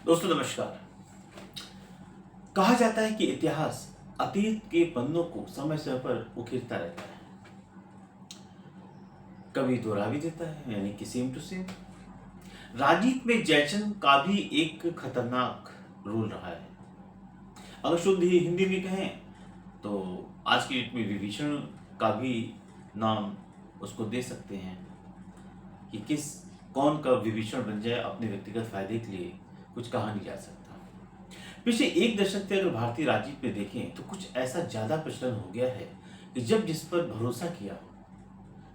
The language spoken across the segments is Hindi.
दोस्तों नमस्कार। कहा जाता है कि इतिहास अतीत के पन्नों को समय समय पर उकेरता रहता है, कभी दोहरा भी देता है, यानी कि सेम टू सेम। राजनीति में जयचंद का भी एक खतरनाक रोल रहा है। अगर शुद्ध ही हिंदी में कहें तो आज की डेट में विभीषण का भी नाम उसको दे सकते हैं कि कौन कब विभीषण बन जाए अपने व्यक्तिगत फायदे के लिए कुछ कहा नहीं जा सकता। पिछले एक दशक से अगर भारतीय राजनीति में देखें तो कुछ ऐसा ज्यादा प्रचलन हो गया है कि जब जिस पर भरोसा किया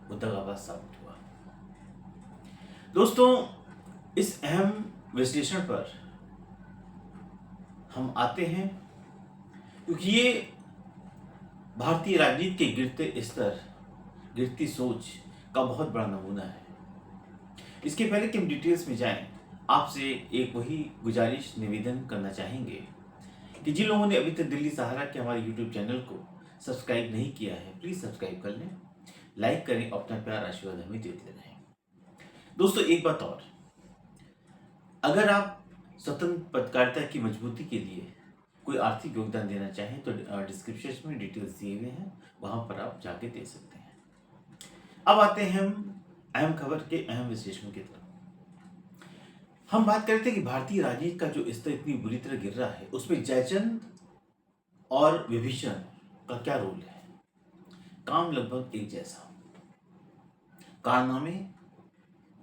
वो दगाबाज साबित हुआ। दोस्तों, इस अहम विश्लेषण पर हम आते हैं क्योंकि ये भारतीय राजनीति के गिरते स्तर, गिरती सोच का बहुत बड़ा नमूना है। इसके पहले कि हम डिटेल्स में जाएं, आपसे एक वही गुजारिश निवेदन करना चाहेंगे कि जिन लोगों ने अभी तक दिल्ली सहारा के हमारे यूट्यूब चैनल को सब्सक्राइब नहीं किया है, प्लीज सब्सक्राइब कर लें, लाइक करें, अपना प्यार आशीर्वाद हमें देते रहें। दोस्तों, एक बात और, अगर आप स्वतंत्र पत्रकारिता की मजबूती के लिए कोई आर्थिक योगदान देना चाहें तो डिस्क्रिप्शन में डिटेल्स दिए हुए हैं, वहां पर आप जाके दे सकते हैं। अब आते हैं हम अहम खबर के अहम विश्लेषण की तरफ। हम बात करते हैं कि भारतीय राजनीति का जो स्तर इतनी बुरी तरह गिर रहा है, उसमें जयचंद और विभीषण का क्या रोल है। काम लगभग एक जैसा, कारनामे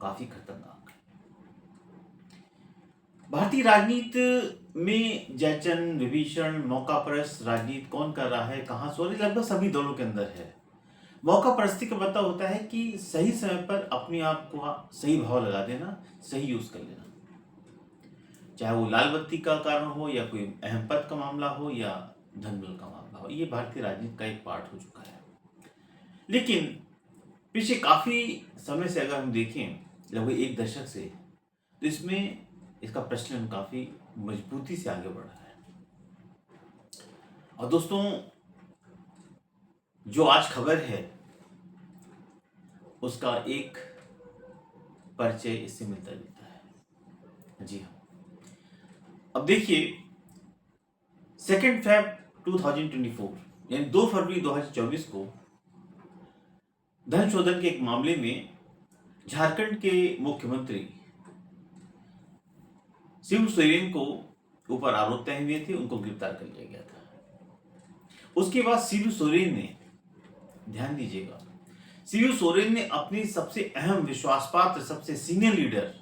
काफी खतरनाक। भारतीय राजनीति में जयचंद, विभीषण, मौका परस्त राजनीति कौन कर रहा है, कहां सोरे, लगभग सभी दलों के अंदर है। मौका परस्ती का मतलब होता है कि सही समय पर अपने आप को सही भाव लगा देना, सही यूज कर लेना, चाहे वो लाल बत्ती का कारण हो या कोई अहम पद का मामला हो या धनबल का मामला हो। ये भारतीय राजनीति का एक पार्ट हो चुका है। लेकिन पिछले काफी समय से अगर हम देखें, लगभग एक दशक से, तो इसमें इसका प्रचलन काफी मजबूती से आगे बढ़ रहा है। और दोस्तों, जो आज खबर है उसका एक परिचय इससे मिलता जुलता है। जी हाँ, अब देखिए, 2 फेब 2024 यानी 2 फरवरी 2024 को धन शोधन के एक मामले में झारखंड के मुख्यमंत्री शिबू सोरेन को ऊपर आरोप तय हुए थे, उनको गिरफ्तार कर लिया गया था। उसके बाद शिबू सोरेन ने, ध्यान दीजिएगा, शिबू सोरेन ने अपनी सबसे अहम, विश्वासपात्र, सबसे सीनियर लीडर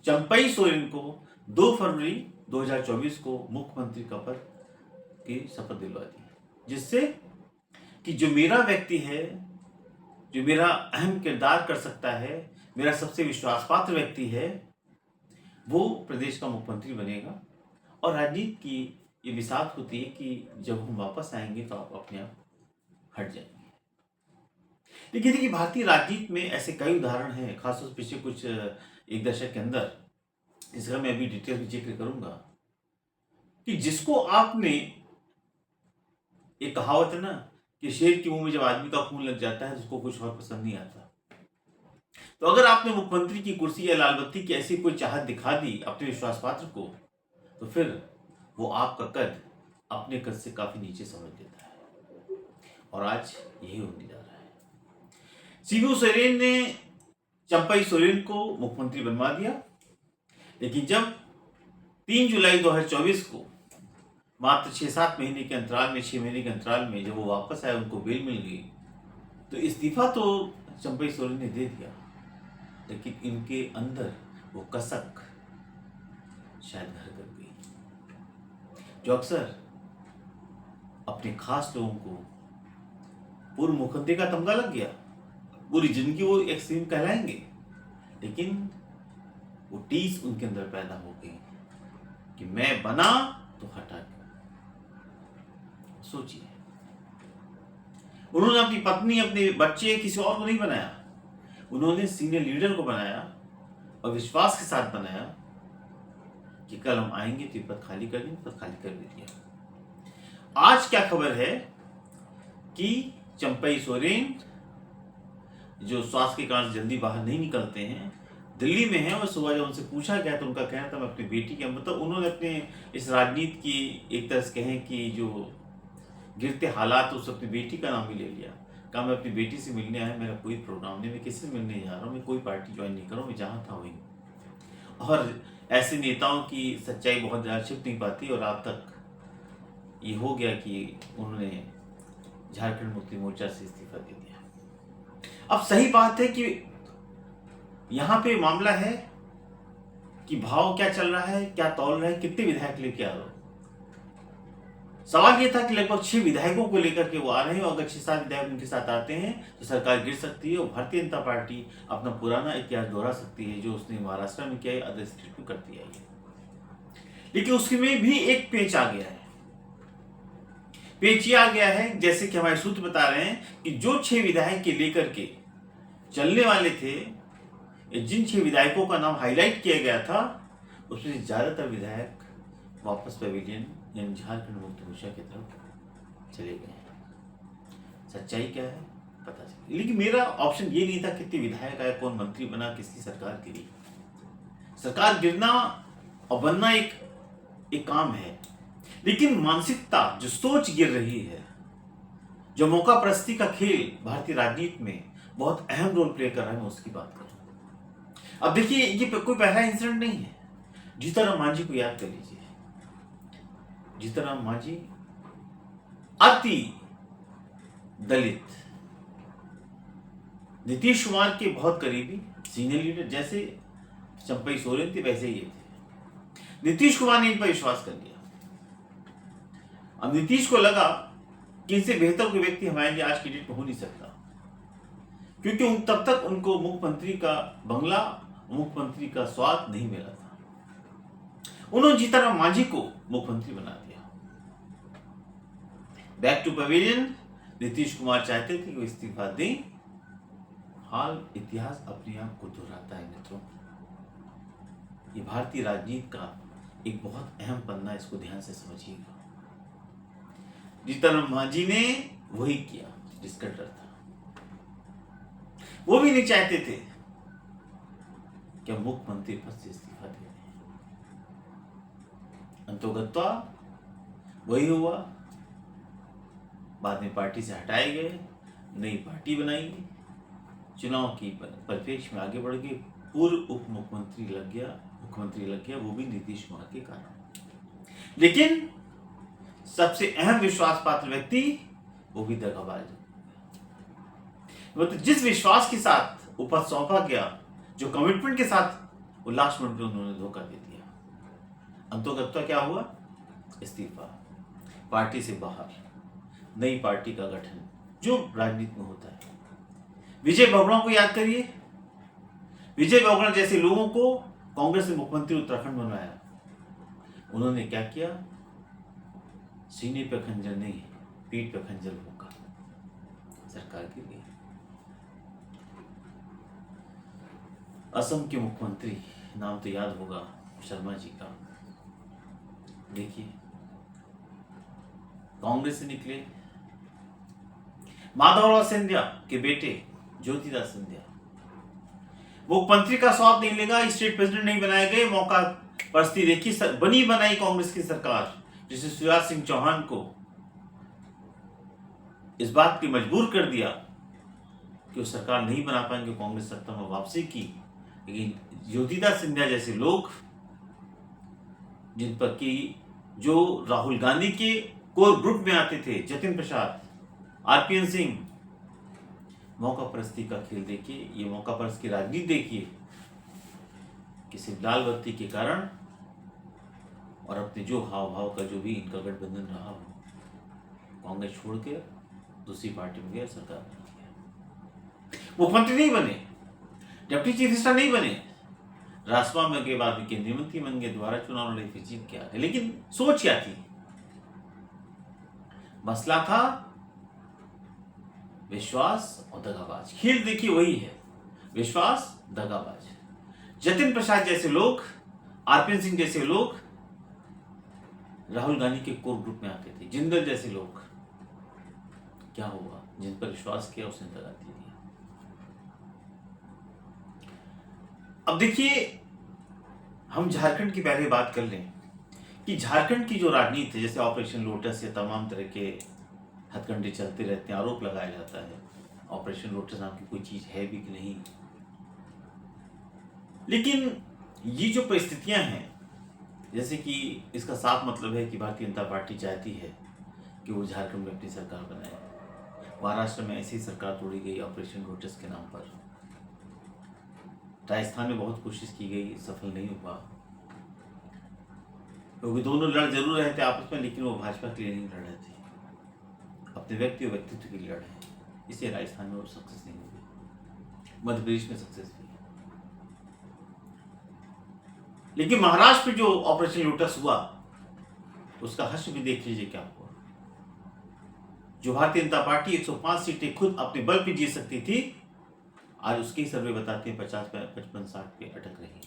चंपई सोरेन को 2 फरवरी 2024 को मुख्यमंत्री का पद की शपथ दिलवा दी, जिससे कि जो मेरा व्यक्ति है, जो मेरा अहम किरदार कर सकता है, मेरा सबसे विश्वासपात्र व्यक्ति है, वो प्रदेश का मुख्यमंत्री बनेगा। और राजनीति की ये विसात होती है कि जब हम वापस आएंगे तो आप अपने आप हट जाएंगे। लेकिन देखिए, भारतीय राजनीति में ऐसे कई उदाहरण हैं, खासतौर से पिछले कुछ एक दशक के अंदर, जिसका मैं अभी डिटेल में जिक्र करूंगा, कि जिसको आपने, एक कहावत है ना कि शेर के मुंह में जब आदमी का खून लग जाता है तो उसको कुछ और पसंद नहीं आता। तो अगर आपने मुख्यमंत्री की कुर्सी या लाल बत्ती की ऐसी कोई चाहत दिखा दी अपने विश्वास पात्र को, तो फिर वो आपका कद अपने कद से काफी नीचे समझ लेता है। और आज यही होने जा रहा है। शिबू सोरेन ने चंपई सोरेन को मुख्यमंत्री बनवा दिया, लेकिन जब 3 जुलाई 2024 को मात्र 6-7 महीने के अंतराल में, 6 महीने के अंतराल में जब वो वापस आए, उनको बेल मिल गई, तो इस्तीफा तो चंपई सोरेन ने दे दिया, लेकिन इनके अंदर वो कसक शायद घर कर गई, जो अक्सर अपने खास लोगों को, पूर्व मुख्यमंत्री का तमगा लग गया, पूरी जिंदगी वो एक सीएम कहलाएंगे, लेकिन वो टीस उनके अंदर पैदा हो गई कि मैं बना तो हटा क्यों। सोचिए, उन्होंने अपनी पत्नी, अपने बच्चे, किसी और को नहीं बनाया, उन्होंने सीनियर लीडर को बनाया और विश्वास के साथ बनाया कि कल हम आएंगे तो पद खाली कर देंगे, पद खाली कर भी दिया। आज क्या खबर है कि चंपई सोरेन, जो स्वास्थ्य के कारण जल्दी बाहर नहीं निकलते हैं, दिल्ली में हैं और सुबह जब उनसे पूछा गया तो उनका कहना था मैं अपनी बेटी के, मतलब उन्होंने अपने इस राजनीति की एक तरह से कहें कि जो गिरते हालात उस अपनी बेटी का नाम भी ले लिया। कहा मैं अपनी बेटी से मिलने आया, मेरा कोई प्रोग्राम नहीं, मैं किसी से मिलने जा रहा हूँ, मैं कोई पार्टी ज्वाइन नहीं कर रहा हूँ, मैं जहाँ था वहीं। और ऐसे नेताओं की सच्चाई बहुत ज़्यादा छिप नहीं पाती और आप तक ये हो गया कि उन्होंने झारखंड मुक्ति मोर्चा से इस्तीफा दे दिया। अब सही बात है कि यहाँ पे मामला है कि भाव क्या चल रहा है, क्या तौल रहा है, कितने विधायक लेके आ रहे हो। सवाल ये था कि लगभग 6 विधायकों को लेकर के वो आ रहे हैं और अगर 6-7 विधायक उनके साथ आते हैं तो सरकार गिर सकती है और भारतीय जनता पार्टी अपना पुराना इतिहास दोहरा सकती है जो उसने महाराष्ट्र में किया है, अदर स्टेट में करती आई है। लेकिन उसमें भी एक पेच आ गया है। पेच ये आ गया है, जैसे कि हमारे सूत्र बता रहे हैं कि जो 6 विधायक के लेकर के चलने वाले थे, जिन 6 विधायकों का नाम हाईलाइट किया गया था, उसमें ज्यादातर विधायक वापस पेविलियन यानी झारखंड मुक्ति मोर्चा की तरफ चले गए हैं। सच्चाई क्या है पता चले, लेकिन मेरा ऑप्शन ये नहीं था कितने विधायक आए, कौन मंत्री बना, किसकी सरकार गिरी। सरकार गिरना और बनना एक काम है, लेकिन मानसिकता जो सोच गिर रही है, जो मौका परस्ती का खेल भारतीय राजनीति में बहुत अहम रोल प्ले कर रहा है, मैं उसकी बात कर रहा हूं। अब देखिए ये कोई पहला इंसिडेंट नहीं है। जीतनराम मांझी को याद कर लीजिए। जीतनराम मांझी अति दलित, नीतीश कुमार के बहुत करीबी सीनियर लीडर, जैसे चंपई सोरेन थे वैसे ही ये थे। नीतीश कुमार ने इन पर विश्वास कर लिया। अब नीतीश को लगा कि इनसे बेहतर कोई व्यक्ति हमारे लिए आज की डेट में हो नहीं सकता, क्योंकि तब तक उनको मुख्यमंत्री का बंगला, मुख्यमंत्री का स्वाद नहीं मिला था। उन्होंने जीतनराम मांझी को मुख्यमंत्री बना दिया। Back to pavilion, Nitish Kumar चाहते थे कि वो इस्तीफा दें। हाल इतिहास अपने आप को दोहराता है मित्रों। ये भारतीय राजनीति का एक बहुत अहम पन्ना, इसको ध्यान से समझिएगा। जीतनराम मांझी ने वही किया जिसका डर था। वो भी नहीं चाहते थे कि मुख्यमंत्री पद से इस्तीफा दे दें। अंतोगत्वा वही हुआ। बाद में पार्टी से हटाए गए, नई पार्टी बनाई, चुनाव की परिप्रेक्ष्य में आगे बढ़ गए, पूर्व उप मुख्यमंत्री लग गया, वो भी नीतीश कुमार के कारण। लेकिन सबसे अहम विश्वास पात्र व्यक्ति वो भी दगाबाज। मतलब जिस विश्वास के साथ वो पद सौंपा गया, जो कमिटमेंट के साथ, वो लास्ट मिनट में उन्होंने धोखा दे दिया। अंतोगत्वा क्या हुआ? इस्तीफा, पार्टी से बाहर, नई पार्टी का गठन, जो राजनीति में होता है। विजय बहुगुणा को याद करिए। विजय बहुगुणा जैसे लोगों को कांग्रेस ने मुख्यमंत्री उत्तराखंड बनवाया। उन्होंने क्या किया? सीने पे खंजर नहीं, पीठ पे खंजर होगा, सरकार के लिए। असम के मुख्यमंत्री, नाम तो याद होगा शर्मा जी का। देखिए कांग्रेस से निकले। माधवराव सिंधिया के बेटे ज्योतिदास सिंधिया, मुख्यमंत्री का स्वाद नहीं लेगा, स्टेट प्रेसिडेंट नहीं बनाए गए, मौका परस्ती देखी, बनी बनाई कांग्रेस की सरकार, जिसे शिवराज सिंह चौहान को इस बात की मजबूर कर दिया कि वो सरकार नहीं बना पाएंगे, कांग्रेस सत्ता में वापसी की। लेकिन ज्योतिदास सिंधिया जैसे लोग, जिन पर कि जो राहुल गांधी के कोर ग्रुप में आते थे, जतिन प्रसाद, आरपीएन सिंह, मौका परस्ती का खेल देखिए, ये मौका परस्ती की राजनीति देखिए कि सिर्फ लाल बत्ती के कारण और अपने जो हाव भाव का जो भी इनका गठबंधन रहा हो, कांग्रेस छोड़ के दूसरी पार्टी में गया, सरकार बना दिया। मुख्यमंत्री नहीं बने, डिप्टी चीफ मिनिस्टर नहीं बने, राजसभा में के बाद केंद्रीय मंत्री बन गए, दोबारा चुनाव लड़े, फिर जीत के आ गए। लेकिन सोच क्या थी? मसला था विश्वास और दगाबाज। खेल देखिए वही है, विश्वास, दगाबाज। जतिन प्रसाद जैसे लोग, आरपीएन सिंह जैसे लोग राहुल गांधी के कोर ग्रुप में आते थे, जिंदल जैसे लोग। क्या हुआ? जिन पर विश्वास किया उसने दगा दे दिया। अब देखिए, हम झारखंड की पहले बात कर लें कि झारखंड की जो राजनीति है, जैसे ऑपरेशन लोटस या तमाम तरह के हथकंडे चलते रहते हैं, आरोप लगाया जाता है ऑपरेशन लोटस नाम की कोई चीज है भी कि नहीं। लेकिन ये जो परिस्थितियां हैं, जैसे कि इसका साफ मतलब है कि भारतीय जनता पार्टी चाहती है कि वो झारखंड में अपनी सरकार बनाए। महाराष्ट्र में ऐसी सरकार तोड़ी गई ऑपरेशन लोटस के नाम पर। राजस्थान में बहुत कोशिश की गई, सफल नहीं हुआ, क्योंकि दोनों लड़ जरूर रहे थे आपस में, लेकिन वो भाजपा के लिए नहीं लड़ रहे थे, अपने व्यक्ति और व्यक्तित्व के लिए लड़ रहे हैं। इसलिए राजस्थान में वो सक्सेस नहीं हुई, मध्य प्रदेश में सक्सेस हुई। लेकिन महाराष्ट्र में जो ऑपरेशन लोटस हुआ, उसका हश्र भी देख लीजिए क्या हुआ। जो भारतीय जनता पार्टी 105 सीटें खुद अपने बल पे जीत सकती थी, आज उसके सर्वे बताते हैं 50, 55, 60 पे अटक रही।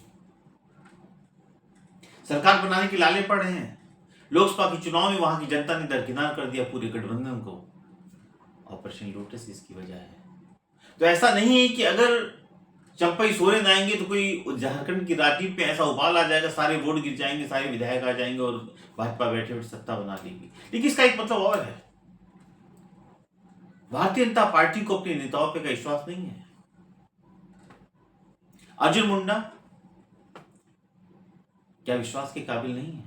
सरकार बनाने के लाले पड़ रहे हैं। लोकसभा के चुनाव में वहां की जनता ने दरकिनार कर दिया पूरे गठबंधन को। ऑपरेशन लोटस इसकी वजह है। तो ऐसा नहीं है कि अगर चंपई सोरेन आएंगे तो कोई झारखंड की राजनीति में ऐसा उबाल आ जाएगा, सारे वोट गिर जाएंगे, सारे विधायक आ जाएंगे और भाजपा बैठे बैठे सत्ता बना लेगी। लेकिन इसका एक मतलब और है, भारतीय जनता पार्टी को अपने नेताओं पे का विश्वास नहीं है। अर्जुन मुंडा क्या विश्वास के काबिल नहीं है?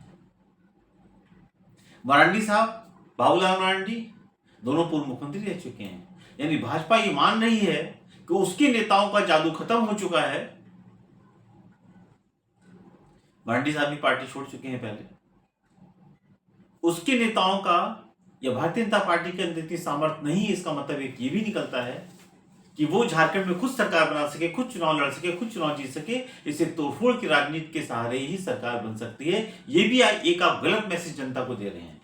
मरांडी साहब, बाबूलाल मरांडी, दोनों पूर्व मुख्यमंत्री रह चुके हैं। यानी भाजपा ये मान रही है कि उसके नेताओं का जादू खत्म हो चुका है। मरांडी साहब भी पार्टी छोड़ चुके हैं पहले। उसके नेताओं का या भारतीय जनता पार्टी के अंदर इतनी सामर्थ्य नहीं है। इसका मतलब एक ये भी निकलता है कि वो झारखंड में खुद सरकार बना सके, खुद चुनाव लड़ सके, खुद चुनाव जीत सके। इसे तोड़फोड़ की राजनीति के सहारे ही सरकार बन सकती है। ये भी एक आप गलत मैसेज जनता को दे रहे हैं।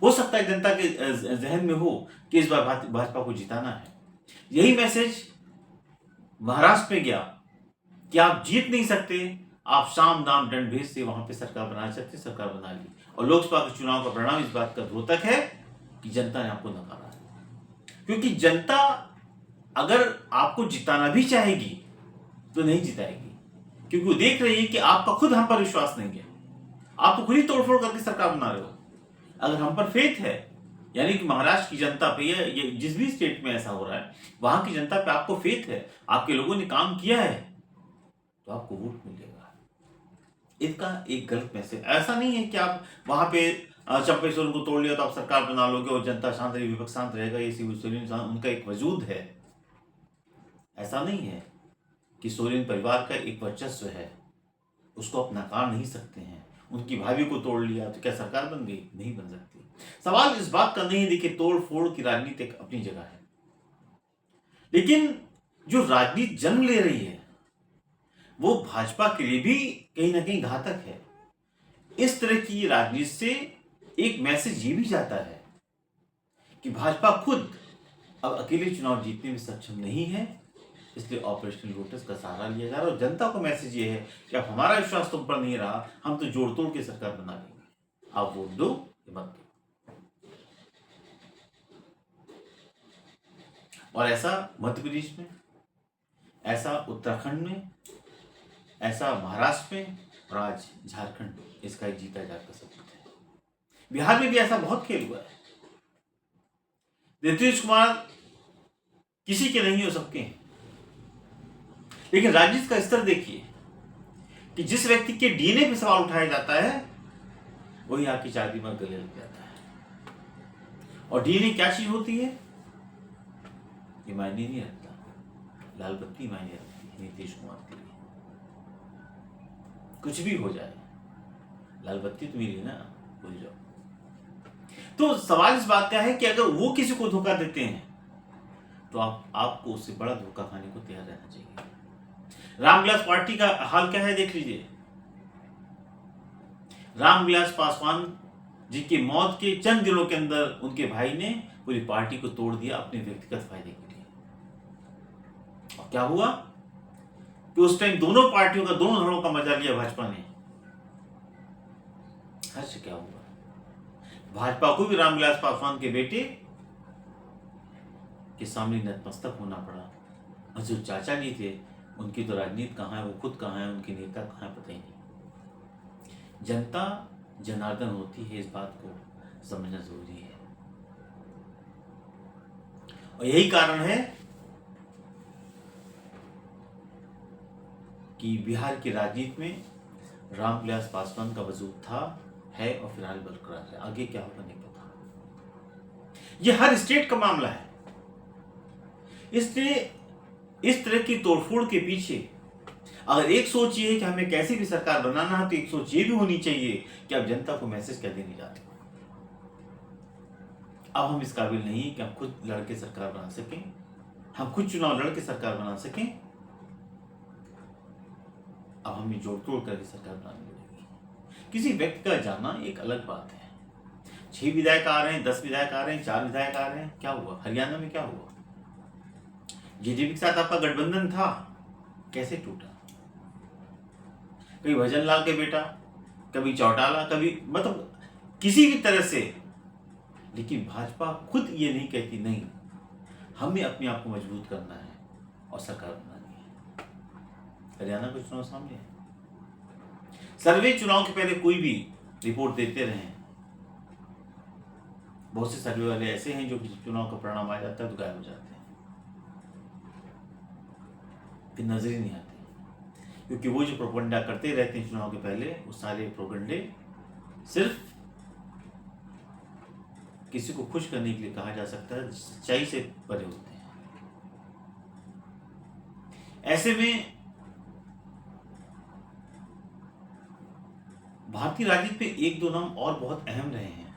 हो सकता है जनता के जहन में हो कि इस बार भाजपा को जिताना है। यही मैसेज महाराष्ट्र में गया कि आप जीत नहीं सकते, आप साम दाम दंड भेद से वहां पे सरकार बना सकते, सरकार बना ली। और लोकसभा के चुनाव का परिणाम इस बात का द्योतक है कि जनता ने आपको नकारा है। क्योंकि जनता अगर आपको जिताना भी चाहेगी तो नहीं जिताएगी, क्योंकि वो देख रही है कि आपका खुद हम पर विश्वास नहीं है। आप तो खुद ही तोड़फोड़ करके सरकार बना रहे हो। अगर हम पर फेथ है, यानी कि महाराष्ट्र की जनता पे ये जिस भी स्टेट में ऐसा हो रहा है, वहां की जनता पे आपको फेथ है, आपके लोगों ने काम किया है, तो आपको वोट मिलेगा। इसका एक गलत मैसेज। ऐसा नहीं है कि आप वहां पे चंपई सोरेन को तोड़ लिया तो आप सरकार बना लोगे और जनता शांत रहेगी, विपक्ष शांत रहेगा। ये सोरेन उनका एक वजूद है। ऐसा नहीं है कि सोरेन परिवार का एक वर्चस्व है, उसको आप नकार नहीं सकते हैं। उनकी भाभी को तोड़ लिया तो क्या सरकार बन गई? नहीं बन सकती। सवाल इस बात का नहीं है। देखिए, तोड़ फोड़ की राजनीति एक अपनी जगह है, लेकिन जो राजनीति जन्म ले रही है वो भाजपा के लिए भी कहीं ना कहीं घातक है। इस तरह की राजनीति से एक मैसेज ये भी जाता है कि भाजपा खुद अब अकेले चुनाव जीतने में सक्षम नहीं है, इसलिए ऑपरेशन लोटस का सहारा लिया जा रहा है। और जनता को मैसेज ये है कि अब हमारा विश्वास तुम पर नहीं रहा, हम तो जोड़ तोड़ के सरकार बना लेंगे, आप वोट दो या मत दो। और ऐसा मध्य प्रदेश में, ऐसा उत्तराखंड में, ऐसा महाराष्ट्र में, और आज झारखंड में इसका एक जीता जागता सबूत है। बिहार में भी ऐसा बहुत खेल हुआ है। नीतीश कुमार किसी के नहीं हो, सबके हैं। लेकिन राजनीति का स्तर देखिए कि जिस व्यक्ति के डीएनए पे सवाल उठाया जाता है वही आके चादी में गले लग जाता है। और डीएनए क्या चीज होती है ये मायने नहीं रखता। लाल बत्ती मायने रखती है नीतीश कुमार के लिए। कुछ भी हो जाए, लाल बत्ती तो मिली ना, भूल जाओ। तो सवाल इस बात का है कि अगर वो किसी को धोखा देते हैं तो आपको उससे बड़ा धोखा खाने को तैयार रहना चाहिए। रामविलास पार्टी का हाल क्या है देख लीजिए। रामविलास पासवान जी की मौत के चंद दिनों के अंदर उनके भाई ने पूरी पार्टी को तोड़ दिया अपने व्यक्तिगत फायदे के लिए। और क्या हुआ कि उस टाइम दोनों पार्टियों का, दोनों धड़ों का मजा लिया भाजपा ने। हर्ष क्या हुआ? भाजपा को भी रामविलास पासवान के बेटे के सामने नतमस्तक होना पड़ा। और जो चाचा जी थे उनकी तो राजनीति कहाँ है, वो खुद कहाँ है, उनके नेता कहाँ है, पता ही नहीं। जनता जनार्दन होती है, इस बात को समझना जरूरी है। और यही कारण है कि बिहार की राजनीति में रामविलास पासवान का वजूद था, है और फिलहाल बरकरार है। आगे क्या होगा नहीं पता। ये हर स्टेट का मामला है। इसलिए इस तरह की तोड़फोड़ के पीछे अगर एक सोच ये है कि हमें कैसी भी सरकार बनाना है, तो एक सोच ये भी होनी चाहिए कि अब जनता को मैसेज क्या देने जाते हैं। अब हम इस काबिल नहीं है कि हम खुद लड़के सरकार बना सकें, हम खुद चुनाव लड़के सरकार बना सकें। अब हमें जोड़ तोड़ करके सरकार बनानी पड़ेगी। किसी व्यक्ति का जाना एक अलग बात है। 6 विधायक आ रहे हैं, 10 विधायक आ रहे हैं, 4 विधायक आ रहे हैं, क्या हुआ? हरियाणा में क्या हुआ? जेजेपी के साथ आपका गठबंधन था, कैसे टूटा? कभी भजन लाल के बेटा, कभी चौटाला, कभी मतलब किसी भी तरह से। लेकिन भाजपा खुद ये नहीं कहती, नहीं हमें अपने आप को मजबूत करना है और सरकार बनानी है। हरियाणा का चुनाव सामने है। सर्वे चुनाव के पहले कोई भी रिपोर्ट देते रहे। बहुत से सर्वे वाले ऐसे हैं जो चुनाव का परिणाम आ जाता है तो गायब हो जाते हैं, फिर नजर ही नहीं आते, क्योंकि वो जो प्रोपेगेंडा करते रहते हैं चुनाव के पहले, वो सारे प्रोपेगेंडे सिर्फ किसी को खुश करने के लिए कहा जा सकता है, सच्चाई से परे होते हैं। ऐसे में भारतीय राजनीति में एक दो नाम और बहुत अहम रहे हैं।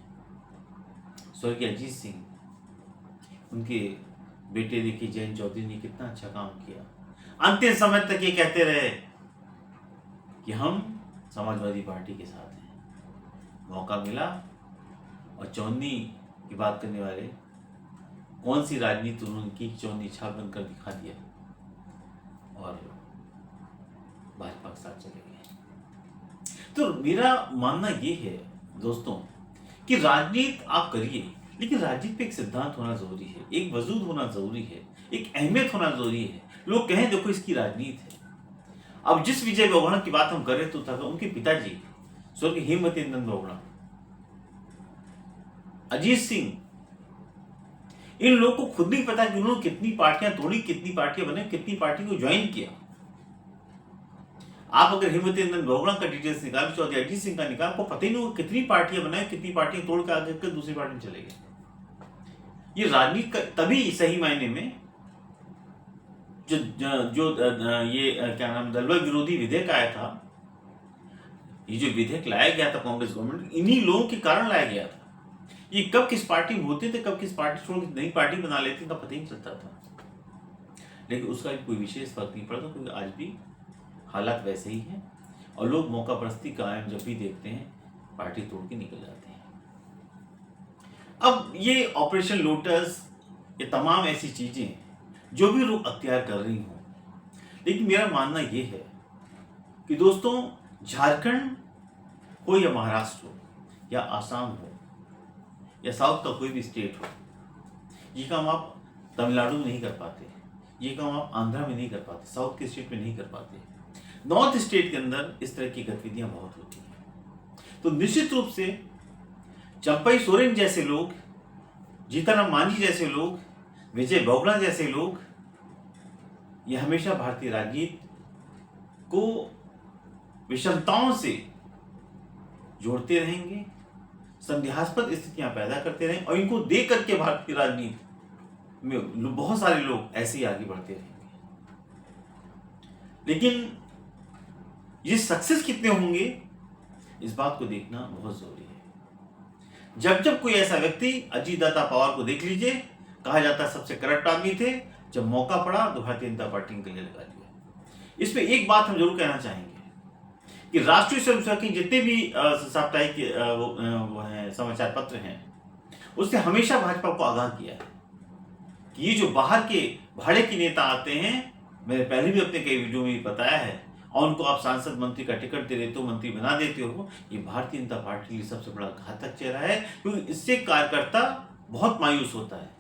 स्वर्गीय अजीत सिंह, उनके बेटे देखिए जयंत चौधरी ने कितना अच्छा काम किया। अंतिम समय तक ये कहते रहे कि हम समाजवादी पार्टी के साथ हैं। मौका मिला और चौनी की बात करने वाले कौन सी राजनीति उन्होंने की, चौनी छाप बनकर दिखा दिया और भाजपा के साथ चले गए। तो मेरा मानना ये है दोस्तों कि राजनीति आप करिए, लेकिन राजनीति पे एक सिद्धांत होना जरूरी है, एक वजूद होना जरूरी है, एक अहमियत होना जरूरी है। लोग कहें देखो इसकी राजनीति है। अब जिस विजय बहुगुणा की बात हम कर रहे तो था उनके पिताजी स्वर्गीय हेमवती नंदन बहुगुणा, अजीत सिंह, इन लोगों को खुद नहीं पता कि उन्होंने कितनी पार्टियां तोड़ी, कितनी पार्टियां बने, कितनी पार्टी को ज्वाइन किया। आप अगर हेमवती नंदन बहुगुणा का डिटेल्स निकाल, चौधरी अजीत सिंह का निकाल, आपको पता ही नहीं होगा कितनी पार्टियां बनाए, कितनी पार्टियां तोड़ के आगे दूसरी पार्टी में चले गए। ये राजनीति का तभी सही मायने में जो ये क्या नाम दलवा विरोधी विधेयक आया था, ये जो विधेयक लाया गया था कांग्रेस गवर्नमेंट, इन्हीं लोगों के कारण लाया गया था। ये कब किस पार्टी में होते थे, कब किस पार्टी छोड़ के नई पार्टी बना लेते का पता ही नहीं चलता था। लेकिन उसका कोई विशेष फर्क नहीं पड़ता, क्योंकि आज भी हालात वैसे ही हैं और लोग मौका परस्ती कायम जब भी देखते हैं पार्टी तोड़ के निकल जाते हैं। अब ये ऑपरेशन लोटस, ये तमाम ऐसी चीजें जो भी लोग अख्तियार कर रही हों, लेकिन मेरा मानना ये है कि दोस्तों झारखंड हो या महाराष्ट्र हो या आसाम हो या साउथ का कोई भी स्टेट हो, ये काम आप तमिलनाडु में नहीं कर पाते, ये काम आप आंध्रा में नहीं कर पाते, साउथ के स्टेट में नहीं कर पाते। नॉर्थ स्टेट के अंदर इस तरह की गतिविधियां बहुत होती हैं। तो निश्चित रूप से चंपई सोरेन जैसे लोग, जीतनराम मांझी जैसे लोग, विजय बहुगुणा जैसे लोग, ये हमेशा भारतीय राजनीति को विषमताओं से जोड़ते रहेंगे, संदेहास्पद स्थितियां पैदा करते रहेंगे और इनको देख करके भारतीय राजनीति में बहुत सारे लोग ऐसे ही आगे बढ़ते रहेंगे। लेकिन ये सक्सेस कितने होंगे, इस बात को देखना बहुत जरूरी है। जब जब कोई ऐसा व्यक्ति, अजीत दाता पवार को देख लीजिए, कहा जाता सबसे करप्ट आदमी थे, जब मौका पड़ा तो भारतीय जनता पार्टी ने गले लगा दिया। इसमें एक बात हम जरूर कहना चाहेंगे कि राष्ट्रीय स्वयंसेवक के जितने भी साप्ताहिक वो हैं समाचार पत्र हैं, उसने हमेशा भाजपा को आगाह किया है कि ये जो बाहर के भाड़े के नेता आते हैं, मैंने पहले भी अपने कई वीडियो में बताया है, और उनको आप सांसद मंत्री का टिकट दे देते हो, मंत्री बना देते हो, ये भारतीय जनता पार्टी के लिए सबसे बड़ा घातक चेहरा है, क्योंकि इससे कार्यकर्ता बहुत मायूस होता है।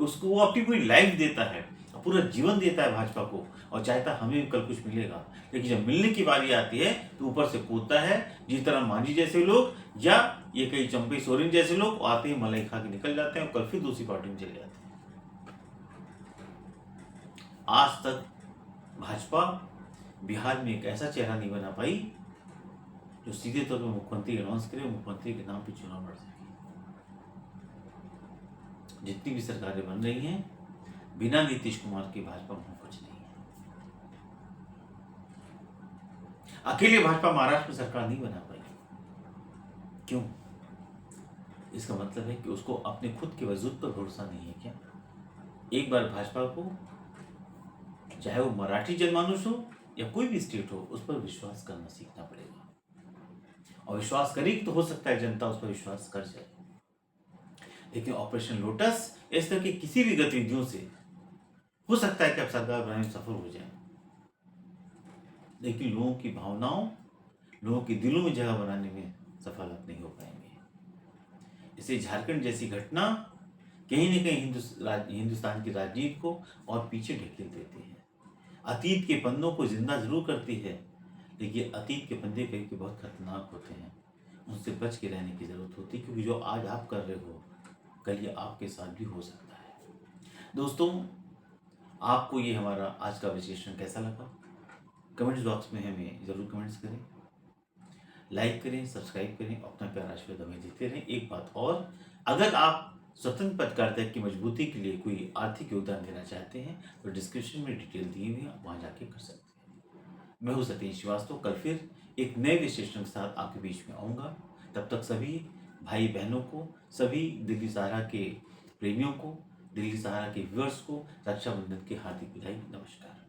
उसको वो अपनी पूरी लाइफ देता है, और पूरा जीवन देता है भाजपा को और चाहता हमें भी कल कुछ मिलेगा, लेकिन जब मिलने की बारी आती है तो ऊपर से कूदता है। जिस तरह मांझी जैसे लोग या ये कई चंपई सोरेन जैसे लोग आते ही मलाई खा के निकल जाते हैं और कल फिर दूसरी पार्टी में चले जाते हैं। आज तक भाजपा बिहार में एक ऐसा चेहरा नहीं बना पाई जो सीधे तौर पर मुख्यमंत्री अनाउंस करे, मुख्यमंत्री के नाम पे चुनाव लड़ सके। जितनी भी सरकारें बन रही हैं बिना नीतीश कुमार के भाजपा में कुछ नहीं है। अकेले भाजपा महाराष्ट्र में सरकार नहीं बना पाई। क्यों? इसका मतलब है कि उसको अपने खुद के वजूद पर भरोसा नहीं है क्या? एक बार भाजपा को, चाहे वो मराठी जनमानुस हो या कोई भी स्टेट हो, उस पर विश्वास करना सीखना पड़ेगा। और विश्वास करेगी तो हो सकता है जनता उस पर विश्वास कर जाए। लेकिन ऑपरेशन लोटस इस तरह की किसी भी गतिविधियों से हो सकता है कि आप सरकार बनाने में सफल हो जाए, लेकिन लोगों की भावनाओं, लोगों के दिलों में जगह बनाने में सफल आप नहीं हो पाएंगे। इसे झारखंड जैसी घटना कहीं न कहीं हिंदुस्तान की राजनीति को और पीछे ढकेल देती है। अतीत के पन्नों को जिंदा जरूर करती है, लेकिन अतीत के पन्ने कहीं बहुत खतरनाक होते हैं। उनसे बच के रहने की जरूरत होती है, क्योंकि जो आज आप कर रहे हो कल ये आपके साथ भी हो सकता है। दोस्तों, आपको ये हमारा आज का विश्लेषण कैसा लगा? कमेंट्स बॉक्स में हमें जरूर कमेंट्स करें, लाइक करें, सब्सक्राइब करें, अपना प्यार आशीर्वाद हमें देते रहें। एक बात और, अगर आप स्वतंत्र पत्रकारिता की मजबूती के लिए कोई आर्थिक योगदान देना चाहते हैं तो डिस्क्रिप्शन में डिटेल दी हुई है, आप वहाँ जाके कर सकते हैं। मैं हूँ सतीश श्रीवास्तव, कल फिर एक नए विश्लेषण के साथ आपके बीच में आऊँगा। तब तक सभी भाई बहनों को, सभी दिल्ली सहारा के प्रेमियों को, दिल्ली सहारा के व्यूअर्स को रक्षाबंधन की हार्दिक बधाई। नमस्कार।